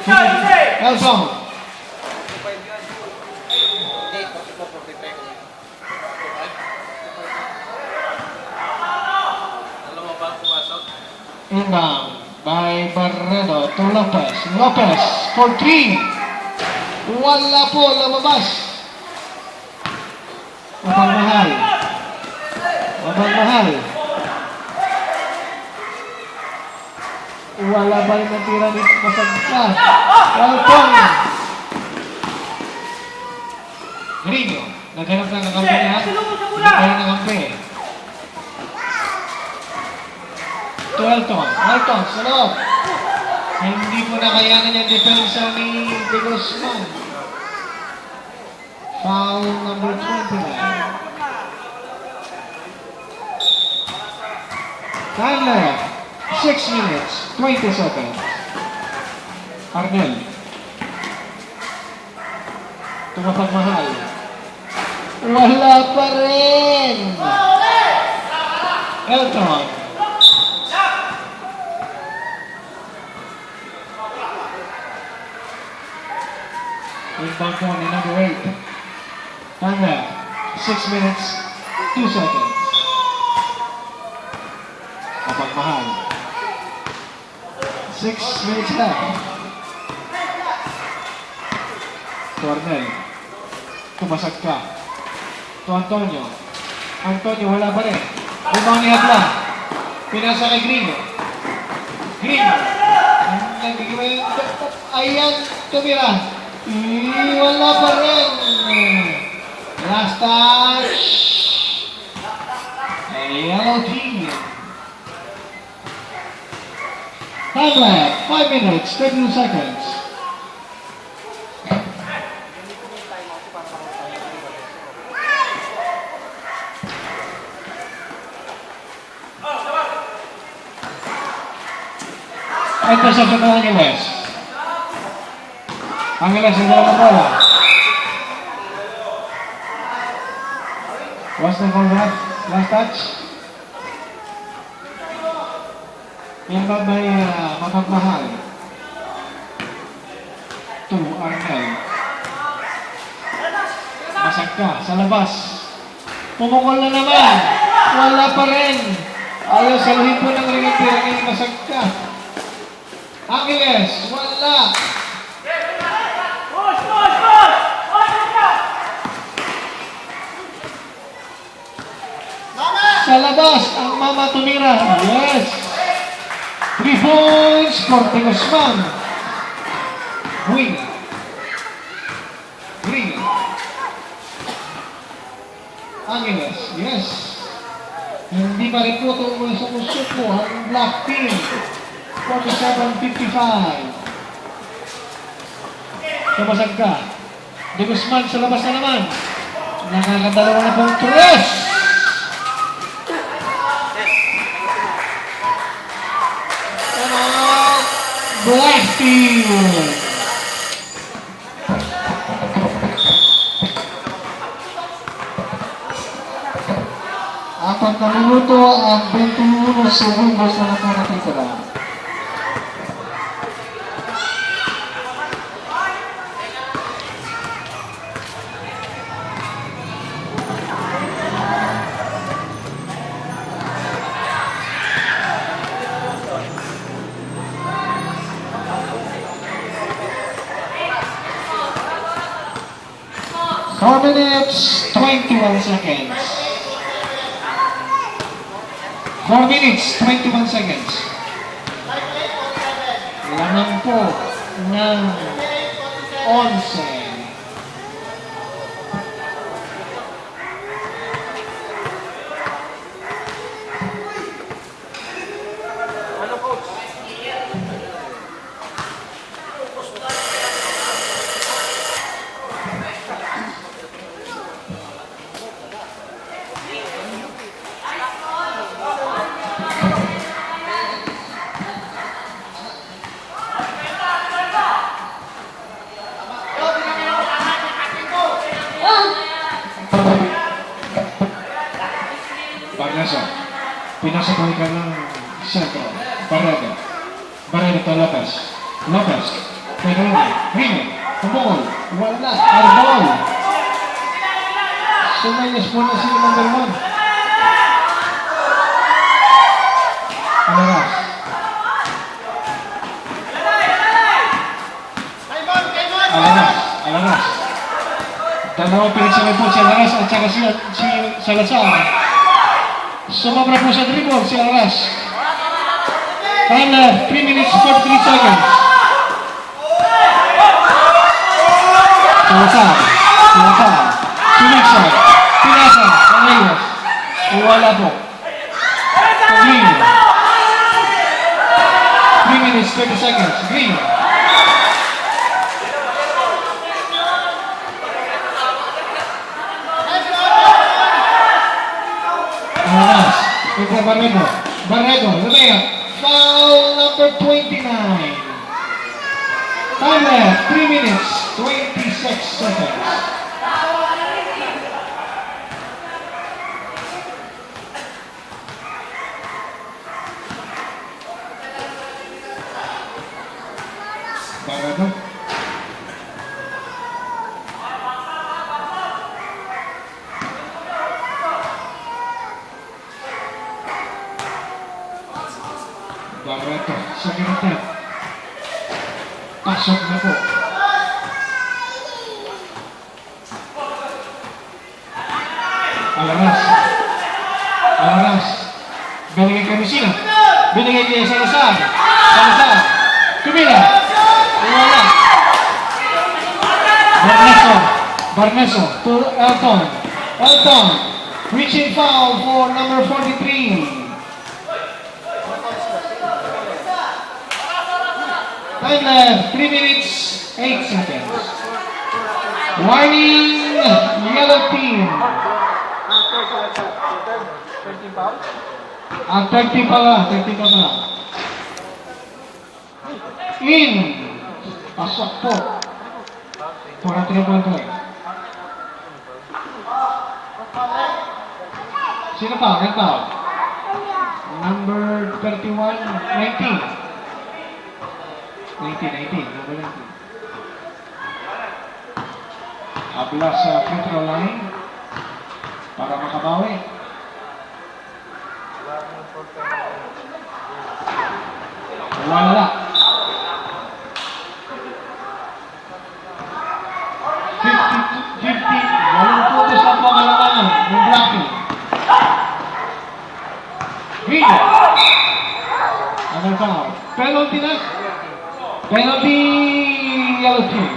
Elson. Inbound by Barredo to Lopez. Lopez for 3. Wala po, lumabas. Mapagmahal. Mapagmahal. Wala ba rin ang tira nito masagka? Welcome. Grillo. Naghanap ng kakampi niya. Naghanap ng kakampi. To Elton. Elton, sa loob. Hindi po nakayanan yung depensa ni De Guzman. Foul number 29. Time left. 6 minutes, 20 seconds. Arnel. Tumapagmahal. Wala pa rin. Elton. Inbound point in number 8. Time left. 6 minutes, 2 seconds. Mapagmahal. 6 minutes left. To Arnel. Tumasag ka. To Antonio. Antonio, wala pa rin. Rebound ni Habla. Pinasa kay Grillo. Grillo. Ayan, tumira. Wala pa rin. Last touch. Yellow team. Time left. 5 minutes, 32 seconds. Interception ng Angeles. Angeles ang dalawang bola. What's the goal back? Last touch. Inbound by Mapagmahal. To Arnel. Masagka sa labas. Pumukol na naman. Wala pa rin. Ayaw saluhin po ng ringin-tira ng Masagka. Angeles, wala. Sa labas, ang Mama tumira. Yes. 3 points for De Guzman. Wing. Green. Angeles, yes. Hindi pa rin po itong sumusuko ang Black Team. 47-55. Tumasag ka. De Guzman sa labas na naman. Nakakadalawa na pong tres. Black Team. Apat na minuto ang 21 segundos na nakakatitira. Four minutes, 21 seconds. 4 minutes, 21 seconds. Lamang po ng 11. Pinasabay ka ng sentro. Barredo to Lopez. Lopez. Pwede Green. Pabukol. Wala. Arbol. Sumayas po na si number 1. Alaras. Alaras. Dalawang pinagsakay po si Alaras at saka si Salazar. Sumabra po sa dribble si Alaras. And 3 minutes 43 seconds. Salazar. Sumiksag. Pinasa. Reyes. Wala po. Green. 3 minutes 20 seconds. Green. Alaras. Ito Barrego. Lumea. Foul number 29. Time left. 3 minutes 26 seconds. Barrego. Barreto, sa kinatap. Pasok na po. Alaras. Binigay kay Messina. Binigay kay Salazar. Tumila. Wala. Barneso to Elton. Reaching foul for number 43. Time left, 3 minutes, 8 seconds. Warning, yellow team. 30 pa lang. In. Pasok po. For a 3-point. Sino pa? Number 31, 19. 19. Number 19. Habla sa free throw line para makabawi. Wala. 50. Walang putos ang pangalaman ng blocking. Video. Anong foul? Penalty na. Penalty, yellow team.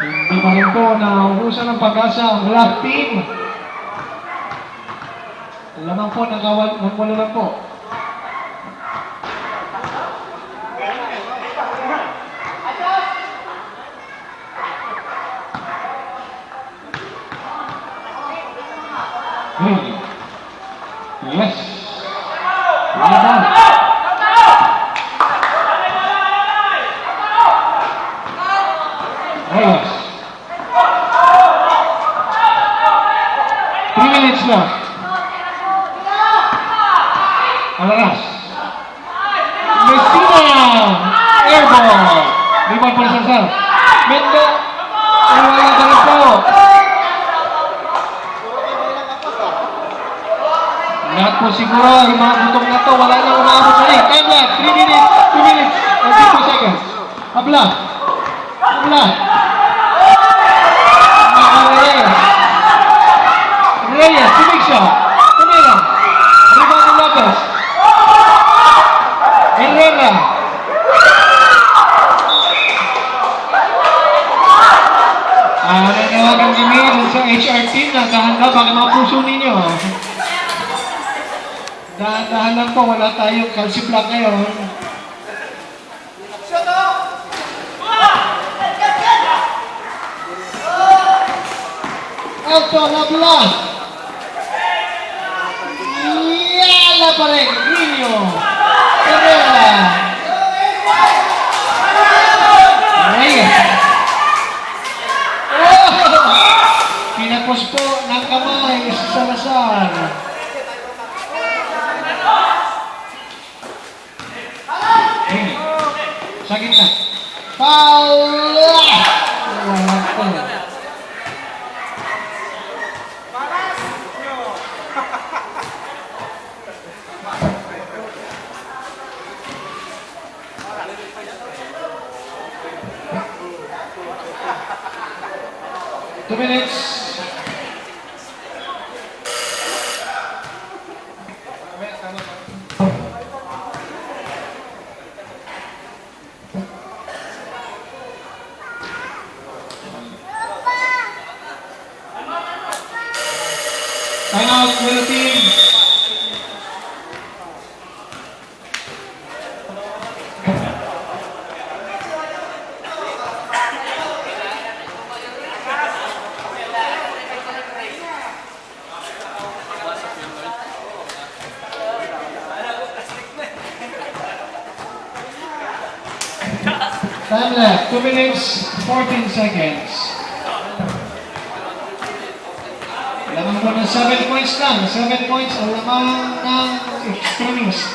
Hindi pa rin po nauusan ng pag-asa ang black team. Lamang po, nagwalo lang po. Yes. Rebound. Reyes. 3 minutes left. Alaras. Messina. Airball. Rebound po sa Sal. Mendo. Wala ka rin po. Lahat po siguro, yung mga butong na to, wala nang umaabot sa rin. Time left, 3 minutes, 2 minutes, and 50 seconds. Habla. Reyes, big shot. Tumira. Rebound ni Lopez. Herrera. Nanawagan kami sa HR team na kahanda baka mga puso ninyo. Dahan-dahan lang po, wala tayong calcium block ngayon. Alto, Labla. Yala pa rin, Grino. Herrera. Reyes. Pinapos po ng kamay sa Salazar. gitna. Foul! Wala po. Two minutes. Time out, Philippine. Time left, 2 minutes, 14 seconds. Lamang po ng 7 points lang. 7 points ang lamang ng extremist.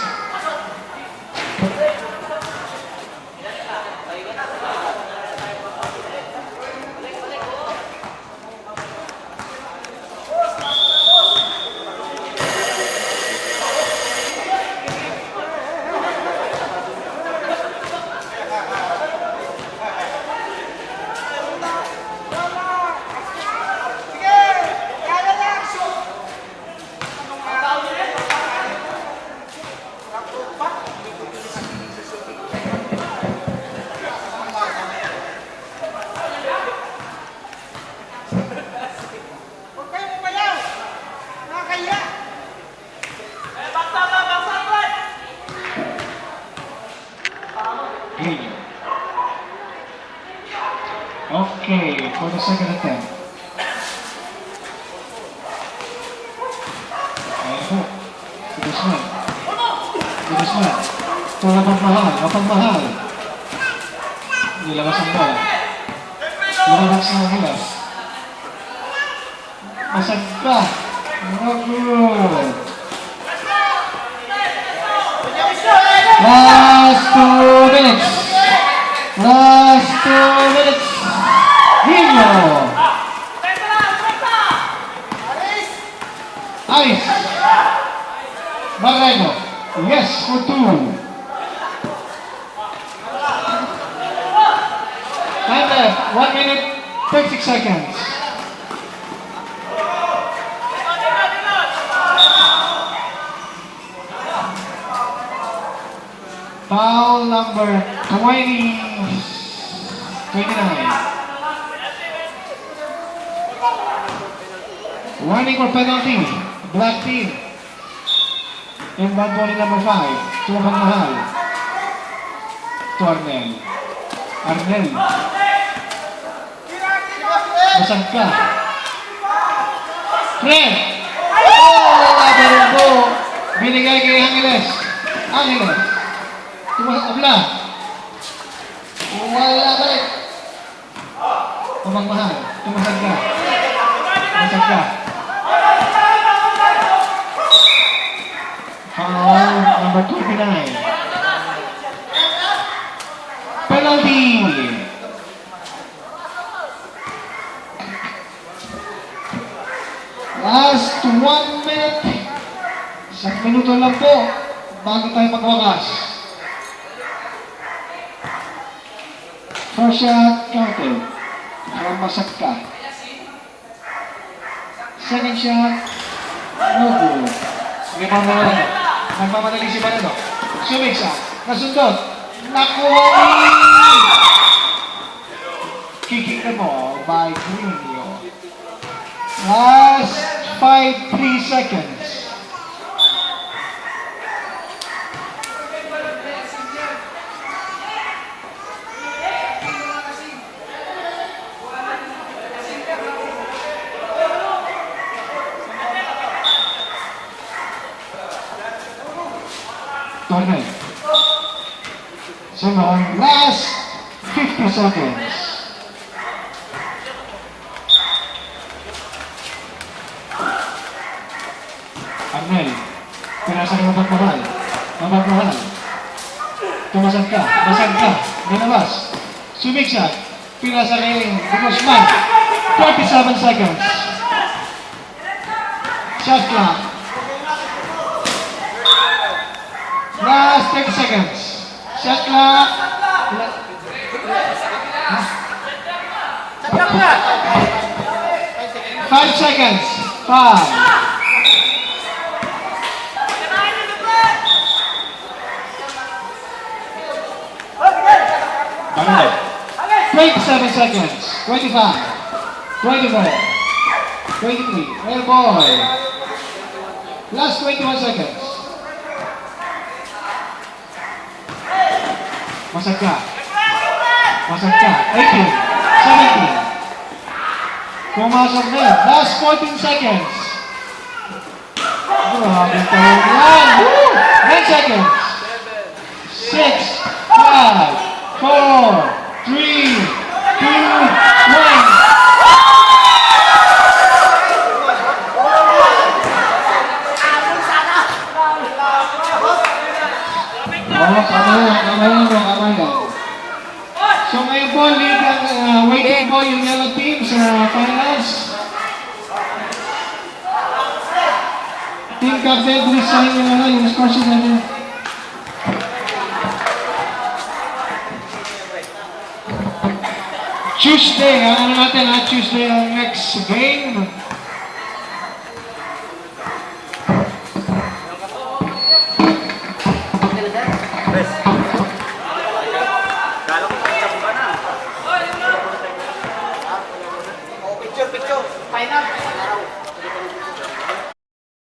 Okay, for the second attempt. Ayan po. Si Guzman. Si Guzman. Ito mapagmahal. Nilabas ang bola. Lumabas na ang hilas. Masag ka. Good. Last 2 minutes. Last 2 minutes. Nino. Ice. Barreno. Yes for 2. Time left. 1 minute, 36 seconds. Foul number 29. Warning for penalty. Black team. Inbound ball number 5. Tuwang mahal. To Arnel. Arnel. Masag ka. Fred. Oh, labarin po. Binigay kay Angeles. Angeles. Abla. Wala balik. Tuwang mahal. Tumasag ka. Masag ka. Foul number 29. Penalty. Last 1 minute. 1 minuto lang po bago tayo magwakas. First shot counted from Masagka. Second shot, no good. Nagmamadali si Barredo. Sumiksa. Nasundot. Nakuha ni! Kicking the ball by Grunio. Last 3 seconds. Tornel. Simon, last 50 seconds. Arnel, pinasa ng mapagmahal. Tumasag ka, basag ka. Nalabas. Sumiksa. Pinasa kay Guzman. 47 seconds. Shot clock. Last 30 seconds. Shot clock. 5 seconds. 5. Ano? 27 seconds. 25. 24. 23. Air ball. Last 21 seconds. Masag ka. Masag ka. 18. 17. Pumasok na yun. Last 14 seconds. Grabe ka yan. 9 seconds. 6, 5, 4, 3, 2, 1. Kamay lang. So ngayon po, lead ang waiting po yung yellow team sa finals. Team captain, please sign nyo na yung score sheet natin. Tuesday, ano natin ha? Tuesday ang next game.